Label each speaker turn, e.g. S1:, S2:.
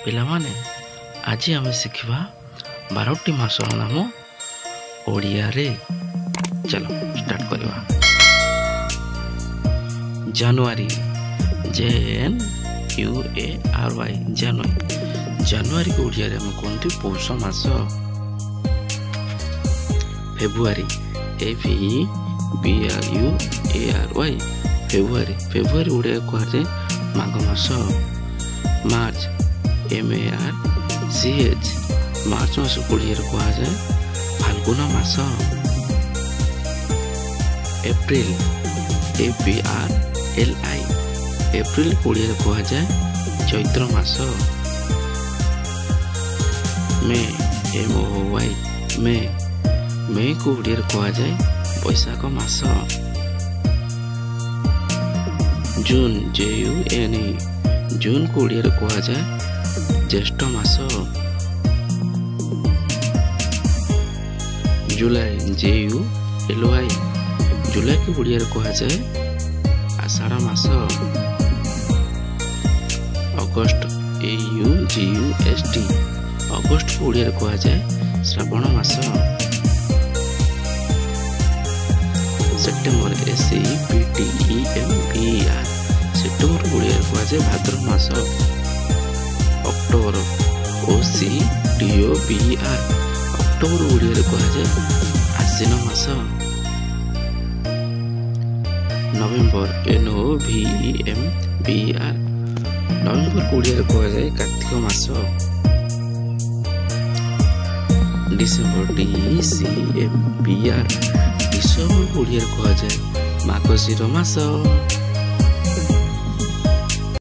S1: ପିଲାମାନେ ଆଜି ଆମେ ଶିଖିବା 12ଟି ମାସର ନାମ ଓଡ଼ିଆରେ। ଚାଲ ଷ୍ଟାର୍ଟ କରିବା। ଜାନୁଆରୀ, JNUARY, ଜାନୁଆରୀକୁ ଓଡ଼ିଆରେ ଆମେ କୁହନ୍ତି ପୌଷ ମାସ। ଫେବୃଆରୀ, FEBRUARY, ଫେବୃଆରୀ ଓଡ଼ିଆରେ କୁହାଯାଏ ମାଘ ମାସ। ମାର୍ଚ୍ଚ, MARCH, ମାର୍ଚ୍ଚ ମାସକୁ ଓଡ଼ିଆରେ କୁହାଯାଏ ଫାଲ୍ଗୁନ ମାସ। ଏପ୍ରିଲ, APRIL, ଏପ୍ରିଲକୁ ଓଡ଼ିଆରେ କୁହାଯାଏ ଚୈତ୍ର ମାସ। ମେ, MOY, ମେକୁ ଓଡ଼ିଆରେ କୁହାଯାଏ ବୈଶାଖ ମାସ। ଜୁନ୍, JUNE, ଜୁନ୍କୁ ଓଡ଼ିଆରେ କୁହାଯାଏ ଜ୍ୟେଷ୍ଠ ମାସ। ଜୁଲାଇ, JULY, ଜୁଲାଇକୁ ଓଡ଼ିଆରେ କୁହାଯାଏ ଆଷାଢ଼ ମାସ। ଅଗଷ୍ଟ, AUGUST, ଅଗଷ୍ଟକୁ ଓଡ଼ିଆରେ କୁହାଯାଏ ଶ୍ରାବଣ ମାସ। ସେପ୍ଟେମ୍ବର, SEPTEMBER, ସେପ୍ଟେମ୍ବରକୁ ଓଡ଼ିଆରେ କୁହାଯାଏ ଭାଦ୍ରବ ମାସ। ଅକ୍ଟୋବର, OCTOBER, ଅକ୍ଟୋବର ଓଡ଼ିଆରେ କୁହାଯାଏ ଆଶ୍ଵିନ ମାସ। ନଭେମ୍ବର, NOVEMBER, ନଭେମ୍ବରକୁ ଓଡ଼ିଆରେ କୁହାଯାଏ କାର୍ତ୍ତିକ ମାସ। ଡିସେମ୍ବର, DECEMBER, ଡିସେମ୍ବରକୁ ଓଡ଼ିଆରେ କୁହାଯାଏ ମାର୍ଗଶିର ମାସ।